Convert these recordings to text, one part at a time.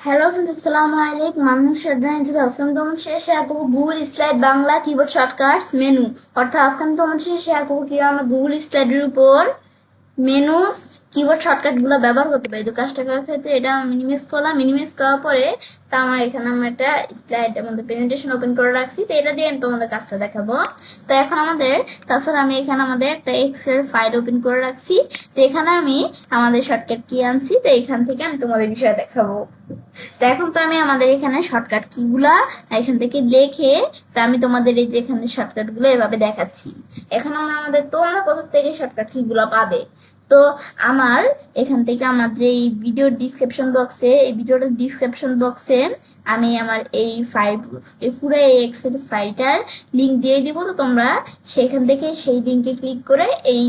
Hello friends, আসসালামু আলাইকুম। আমি শ্রদ্ধা নিচ্ছি। আজকে আমি তোমার সাথে শেয়ার করবো Google slide Bangla keyboard shortcuts menu. অর্থাৎ আজকে আমি তোমার সাথে শেয়ার করবো কিভাবে আমরা গুগল স্লাইডের উপর মেনুস কিবোর্ড শর্টকাট গুলো ব্যবহার করতে পারি। তো কাজটা করার ক্ষেত্রে এটা আমি মিনিমাইজ করলাম। মিনিমাইজ করার পরে তা আমার এখানে আমরা একটা স্লাইড আমাদের প্রেজেন্টেশন ওপেন করে রাখছি। তো এটা দিয়ে আমি তোমাদের কাজটা দেখাবো। তো এখন আমাদের তাছাড়া আমি এখানে আমাদের একটা এক্সেল ফাইল ওপেন করে রাখছি। তো এখানে আমি আমাদের শর্টকাট কি আনছি, তো এখান থেকে আমি তোমাদের বিষয় দেখাবো। তো এখন তো আমি আমাদের এখানে শর্টকাট কিগুলা এখান থেকে লিখে তা আমি তোমাদের এই যে এখানে শর্টকাট গুলো এভাবে দেখাচ্ছি। এখন আমরা তোমরা কোথা থেকে শর্টকাট কিগুলো পাবে। তো আমার এখান থেকে আমার যে ভিডিওর ডিসক্রিপশন বক্সে আমি আমার এই পুরো এই এক্সেল ফাইলটার লিংক দিয়ে দিব। তো তোমরা সেখান থেকে সেই লিংকে ক্লিক করে এই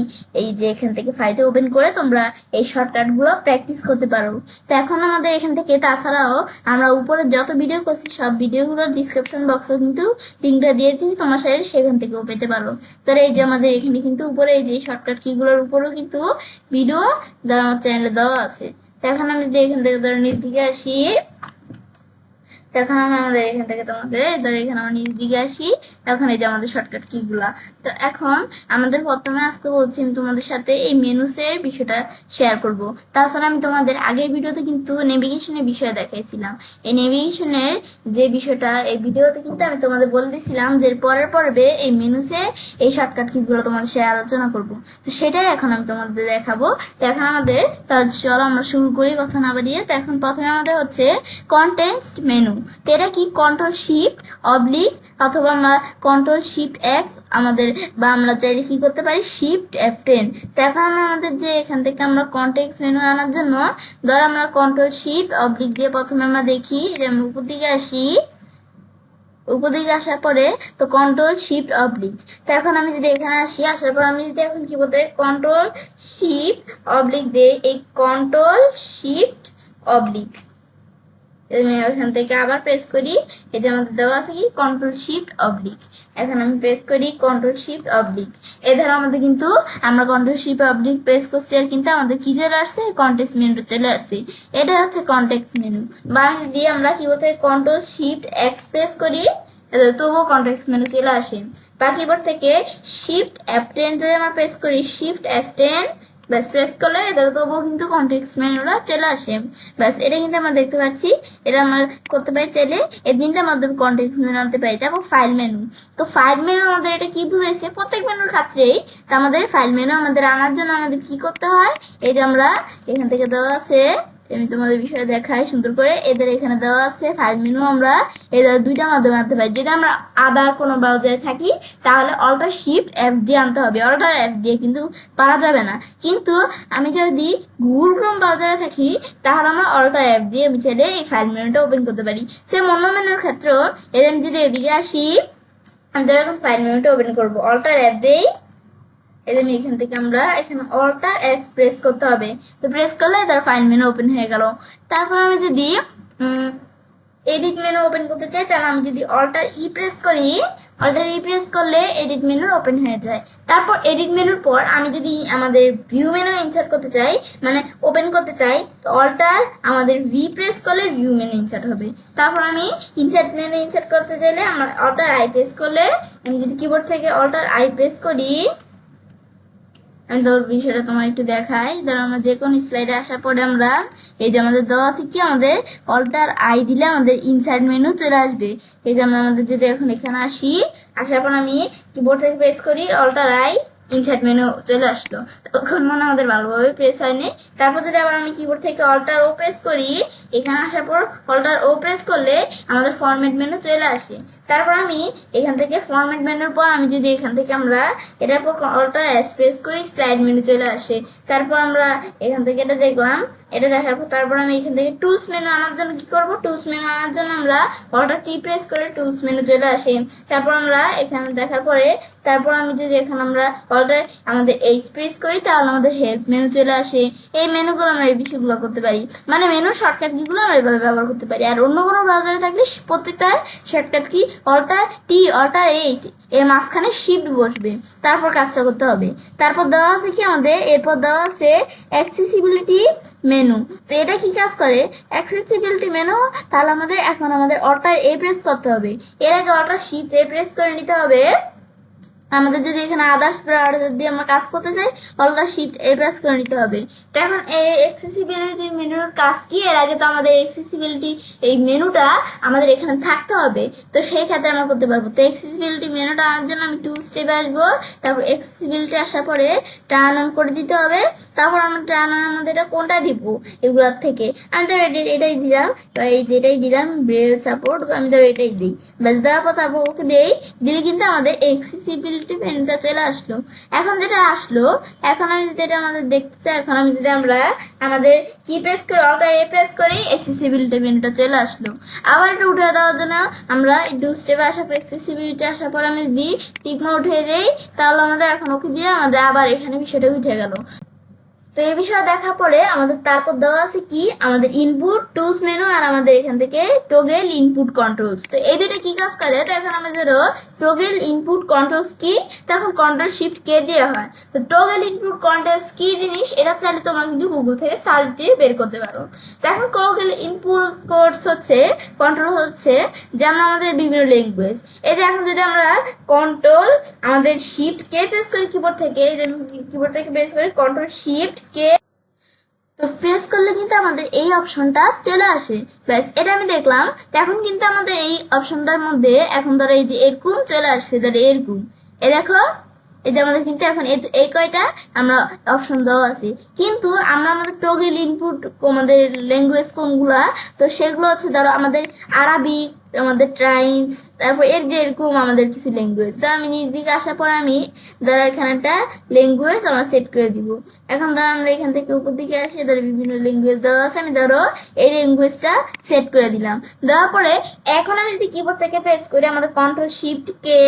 যে এখান থেকে ফাইলটা ওপেন করে তোমরা এই শর্টকাট গুলো প্র্যাকটিস করতে পারো। তো এখন আমাদের এখান থেকে তাছাড়াও আমরা উপরে যত ভিডিও করছি সব ভিডিওগুলোর ডিসক্রিপশন বক্সে কিন্তু লিংকটা দিয়ে দিচ্ছি, তোমার সাথে সেখান থেকেও পেতে পারো। তো এই যে আমাদের এখানে কিন্তু উপরে এই যে শর্টকাট কিগুলোর উপরেও কিন্তু ভিডিও ধরো আমার চ্যানেলে দেওয়া আছে। তো এখন আমি যদি এখান থেকে ধরো নিচ দিকে আসি, এখন আমি আমাদের এখান থেকে তোমাদের ধরো এখানে আমরা নিচ দিকে আসি। এখন এই যে আমাদের শর্টকাট কিগুলা। তো এখন আমাদের প্রথমে আজকে বলছি আমি তোমাদের সাথে এই মেনুসের বিষয়টা শেয়ার করব। তাছাড়া আমি তোমাদের আগের ভিডিওতে কিন্তু নেভিগেশনের বিষয় দেখাইছিলাম। এই নেভিগেশনের যে বিষয়টা এই ভিডিওতে কিন্তু আমি তোমাদের বলে দিয়েছিলাম যে পরের পর্বে এই মেনুসে এই শর্টকাট কিগুলো তোমাদের সাথে আলোচনা করব। তো সেটাই এখন আমি তোমাদের দেখাবো। তো এখন আমাদের চলো আমরা শুরু করি কথা না বাড়িয়ে। তো এখন প্রথমে আমাদের হচ্ছে কনটেক্সট মেনু। তো এটা কি কন্ট্রোল শিফট অবলিক অথবা আমরা কন্ট্রোল শিফট এক্স আমাদের বা আমরা চাইলে কি করতে পারি শিফট F10। তো এখন আমাদের যে এখান থেকে আমরা কনটেক্সট মেনু আনার জন্য ধর আমরা কন্ট্রোল শিফট অবলিক দিয়ে প্রথমে আমরা দেখি যে আমি উপর দিকে আসি। উপর দিকে আসার পরে তো কন্ট্রোল শিফট অবলিক। তো এখন আমি যদি এখানে আসি, আসার পর আমি যদি এখন কি বলতে কন্ট্রোল শিফট অবলিক দিয়ে এই কন্ট্রোল শিফট অবলিক আমি এখান থেকে আবার প্রেস করি। এই যে আমাদের দেওয়া আছে কি কন্ট্রোল শিফট অবলিক। এখন আমি প্রেস করি কন্ট্রোল শিফট অবলিক। এ দ্বারা আমাদের কিন্তু আমরা কন্ট্রোল শিফট অবলিক প্রেস করছি আর কিন্তু আমাদের কি চলে আসছে কনটেক্সট মেনু চলে আসছে। এটা হচ্ছে কনটেক্সট মেনু। বা আমি যদি আমরা কিবোর্ড থেকে কন্ট্রোল শিফট এক্স প্রেস করি তবুও কনটেক্সট মেনু চলে আসে। বা কিবোর্ড থেকে শিফট F10 যদি আমরা প্রেস করি শিফট F10 ব্যাস প্রেস করলে এদের তবুও কিন্তু কনটেক্সট মেনুটা চলে আসে। ব্যাস এটা কিন্তু আমরা দেখতে পাচ্ছি। এটা আমরা করতে পারি চাইলে এই তিনটার মাধ্যমে কনটেক্সট মেনু আনতে পারি। তারপর ফাইল মেনু। তো ফাইল মেনু আমাদের এটা কি বুঝাইছে প্রত্যেক মেনুর ক্ষেত্রেই। তো আমাদের ফাইল মেনু আমাদের আনার জন্য আমাদের কি করতে হয়, এই যে আমরা এখান থেকে দেওয়া আছে আমি তোমাদের বিষয়ে দেখাই সুন্দর করে। এদের এখানে দেওয়া আছে ফাইল মেনু আমরা এদের দুইটা মাধ্যমে আনতে পারি। যদি আমরা আদার কোনো ব্রাউজারে থাকি তাহলে অল্টার শিফট F দিয়ে আনতে হবে, অল্টার F দিয়ে কিন্তু পারা যাবে না। কিন্তু আমি যদি গুগল ক্রোম ব্রাউজারে থাকি তাহলে আমরা অল্টার F দিয়ে আমি চাইলে এই ফাইল মেনুটা ওপেন করতে পারি। সে অন্য মেনুর ক্ষেত্রেও এদের আমি যদি এদিকে আসি আমাদের এখন ফাইল মেনুটা ওপেন করবো অল্টার F দিয়েই। এদের এখান থেকে আমরা এখানে অল্টার F প্রেস করতে হবে। তো প্রেস করলে তার ফাইল মেনু ওপেন হয়ে গেল। তারপর আমি যদি এডিট মেনু ওপেন করতে চাই তাহলে আমি যদি অল্টার ই প্রেস করি, অল্টার ই প্রেস করলে এডিট মেনু ওপেন হয়ে যায়। তারপর এডিট মেনুর পর আমি যদি আমাদের ভিউ মেনু ইনসার্ট করতে চাই মানে ওপেন করতে চাই তো অল্টার আমাদের ভি প্রেস করলে ভিউ মেনু ইনসার্ট হবে। তারপর আমি ইনসার্ট মেনু ইনসার্ট করতে চাইলে আমার অল্টার আই প্রেস করলে আমি যদি কিবোর্ড থেকে অল্টার আই প্রেস করি আমি তোর বিষয়টা তোমার একটু দেখাই। ধরো আমরা যে কোনো স্লাইডে আসার পরে আমরা এই যে আমাদের দেওয়া আছে কি আমাদের অল্টার আই দিলে আমাদের ইনসার্ট মেনু চলে আসবে। এই যে আমরা আমাদের যদি এখন এখানে আসি, আসার পর আমি কিবোর্ড থেকে প্রেস করি অল্টার আই ইনসার্ট মেনু চলে আসলো। তখন মনে আমাদের ভালোভাবে প্রেস হয়নি। তারপর যদি আবার আমি কিবোর্ড থেকে অল্টার ও প্রেস করি, এখানে আসার পর অল্টার ও প্রেস করলে আমাদের ফরম্যাট মেনু চলে আসে। তারপর আমি এখান থেকে ফরম্যাট মেনুর পর আমি যদি এখান থেকে আমরা এটার পর অল্টার এস প্রেস করি স্লাইড মেনু চলে আসে। তারপর আমরা এখান থেকে এটা দেখলাম, এটা দেখার পর তারপর আমি এখান থেকে টুলস মেনু আনার জন্য কি করব, টুলস মেনু আনার জন্য আমরা অল্টার টি প্রেস করে টুলস মেনু চলে আসে। তারপর আমরা এখানে দেখার পরে তারপর আমি যদি এখানে আমরা অল্টার আমাদের এইচ প্রেস করি তাহলে আমাদের হেল্প মেনু চলে আসে। এই মেনুগুলো আমরা এই বিষয়গুলো করতে পারি, মানে মেনু শর্টকাট কিগুলো আমরা এভাবে ব্যবহার করতে পারি। আর অন্য কোনো ব্রাউজারে থাকলে প্রত্যেকটা শর্টকাট কি অল্টার টি অল্টার এইচ এর মাঝখানে শিফট বসবে, তারপর কাজটা করতে হবে। তারপর দেওয়া আছে কি আমাদের, এরপর দেওয়া আছে অ্যাক্সেসিবিলিটি মেনু। তো এটা কি কাজ করে অ্যাক্সেসিবিলিটি মেনু? তাহলে এখন আমাদের অল্টার এ প্রেস করতে হবে, এর আগে অল্টার শিফট এ প্রেস করে নিতে হবে। আমাদের যদি এখানে আদার্স ব্রাউজার দিয়ে আমরা কাজ করতে চাই অল্টার শিফট এ প্রেস করে নিতে হবে। তো এখন এই অ্যাক্সেসিবিলিটি মেনুর কাজ কি? এর আগে তো আমাদের অ্যাক্সেসিবিলিটি এই মেনুটা আমাদের এখানে থাকতে হবে, তো সেই ক্ষেত্রে আমরা করতে পারবো। তো অ্যাক্সেসিবিলিটি মেনুটা আনার জন্য আমি টু স্টেপে আসবো, তারপর অ্যাক্সেসিবিলিটি আসার পরে টার্ন অন করে দিতে হবে। তারপর আমরা টার্ন অন আমাদের এটা কোনটা দিব এগুলোর থেকে, আমি তো এটাই দিলাম, এই যেটাই দিলাম ব্রেল সাপোর্ট, আমি তো এটাই দিই। ব্যাস দেওয়ার পর তারপর ওকে দিলে কিন্তু আমাদের অ্যাক্সেসিবিলিটি মেনুটা চলে আসলো। এখন যেটা আসলো, এখন আমি যদি এটা আমাদের দেখতে চাই, এখন আমি যদি আমরা আমাদের কি প্রেস করে অল্টার এ প্রেস করি অ্যাক্সেসিবিলিটি মেনুটা চলে আসলো। আবার এটা উঠে দেওয়ার জন্য আমরা টু স্টেপে আসার পর অ্যাক্সেসিবিলিটি আসার পর আমি দিই টিকমা উঠিয়ে দিই, তাহলে আমাদের এখন ওকে দিয়ে আমাদের আবার এখানে বিষয়টা উঠে গেল। তো এই বিষয়ে দেখার পরে আমাদের তারপর দেওয়া আছে কি আমাদের ইনপুট টুলস মেনু আর আমাদের এখান থেকে টগেল ইনপুট কন্ট্রোলস। তো এই দুটো কি কাজ করে? তো এখন আমাদের টগেল ইনপুট কন্ট্রোলস কি, তখন কন্ট্রোল শিফট কে দেওয়া হয়। তো টগেল ইনপুট কন্ট্রোলস কি জিনিস, এটা চাইলে তোমরা কিন্তু গুগল থেকে সার্চ দিয়ে বের করতে পারো। তো এখন টগেল ইনপুট কোডস হচ্ছে কন্ট্রোল হচ্ছে যেমন আমাদের বিভিন্ন ল্যাঙ্গুয়েজ, এই যে এখন যদি আমরা কন্ট্রোল আমাদের শিফট কে প্রেস করি কিবোর্ড থেকে, এই যে কিবোর্ড থেকে প্রেস করি কন্ট্রোল শিফট কে, তো প্রেস করলে কিন্তু আমাদের এই অপশনটা চলে আসে। ব্যাস এটা আমি দেখলাম। এখন কিন্তু আমাদের এই অপশনটার মধ্যে এখন ধরো এই যে এরকম চলে আসছে, ধরো এরকম, এ দেখো এই যে আমাদের কিন্তু এখন এই কয়টা আমরা অপশন দেওয়া আছে, কিন্তু আমরা আমাদের টগেল ইনপুট আমাদের ল্যাঙ্গুয়েজ কোনগুলা, তো সেগুলো হচ্ছে ধরো আমাদের আরবিক, আমাদের ট্রাইন্স, তারপর এর যে এরকম আমাদের কিছু ল্যাঙ্গুয়েজ। ধরো আমি নিজ দিকে আসার পর আমি ধরো এখানে একটা ল্যাঙ্গুয়েজ আমরা সেট করে দিব। এখন ধরো আমরা এখান থেকে উপর দিকে আসি, ধরো বিভিন্ন ল্যাঙ্গুয়েজ দেওয়া আছে, আমি ধরো এই ল্যাঙ্গুয়েজটা সেট করে দিলাম। দেওয়ার পরে এখন আমি যদি কিবোর্ড থেকে প্রেস করি আমাদের কন্ট্রোল শিফট কে,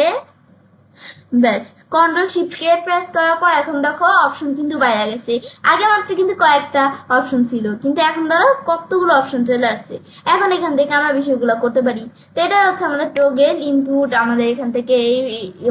ব্যাস কন্ট্রোল শিফট কে প্রেস করার পর এখন দেখো অপশন কিন্তু বাইরে গেছে। আগে মাত্র কিন্তু কয়েকটা অপশন ছিল, কিন্তু এখন ধরো কতগুলো অপশন চলে আসছে। এখন এখান থেকে আমরা বিষয়গুলো করতে পারি। তো এটা হচ্ছে আমাদের টগেল ইনপুট, আমাদের এখান থেকে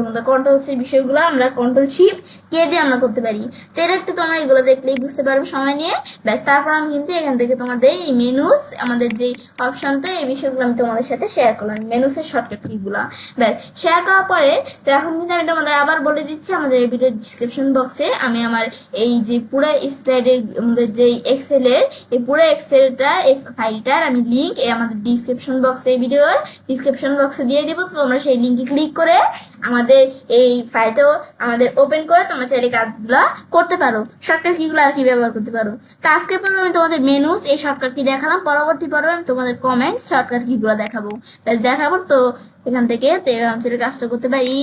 আমাদের কন্ট্রোল হচ্ছে বিষয়গুলো আমরা কন্ট্রোল শিফট কে দিয়ে আমরা করতে পারি। তো এটা একটু তোমরা এগুলো দেখলেই বুঝতে পারবে সময় নিয়ে। ব্যাস তারপর আমি কিন্তু এখান থেকে তোমাদের এই মেনুস আমাদের যে অপশনটা এই বিষয়গুলো আমি তোমাদের সাথে শেয়ার করলাম, মেনুসের শর্টকাট কিগুলো। ব্যাস শেয়ার করার পরে তো এখন কিন্তু আমি তোমাদের আবার বলে দিচ্ছি, আমাদের এই ভিডিওর ডিসক্রিপশন বক্সে আমি আমার এই যে পুরো স্লাইডের আমাদের যে এক্সেলের এই পুরো এক্সেলটা এই ফাইলটার আমি লিঙ্ক আমাদের ডিসক্রিপশন বক্সে এই ভিডিওর ডিসক্রিপশন বক্সে দিয়ে দিব। তো তোমরা সেই লিঙ্কে ক্লিক করে আমাদের এই ফাইলটাও আমাদের ওপেন করে তোমরা চাইলে কাজগুলো করতে পারো, শর্টকাট কিগুলো আর কি ব্যবহার করতে পারো। তো আজকে পর্বে আমি তোমাদের মেনুস এই শর্টকাট কি দেখালাম, পরবর্তী পর্বে আমি তোমাদের কমেন্টস শর্টকাট কিগুলো দেখাবো। ব্যাস দেখাবো। তো এখান থেকে কাজটা করতে পারি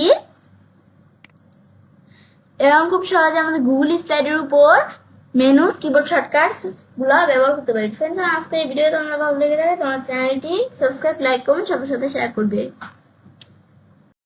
এরকম খুব সহজে আমাদের গুগল স্লাইডের উপর মেনুস কিবোর্ড শর্টকাটস গুলো ব্যবহার করতে পারি। ফ্রেন্ডস আজকে এই ভিডিও তোমরা ভালো লেগে থাকে তোমরা চ্যানেলটি সাবস্ক্রাইব, লাইক, কমেন্ট সবার সাথে শেয়ার করবে।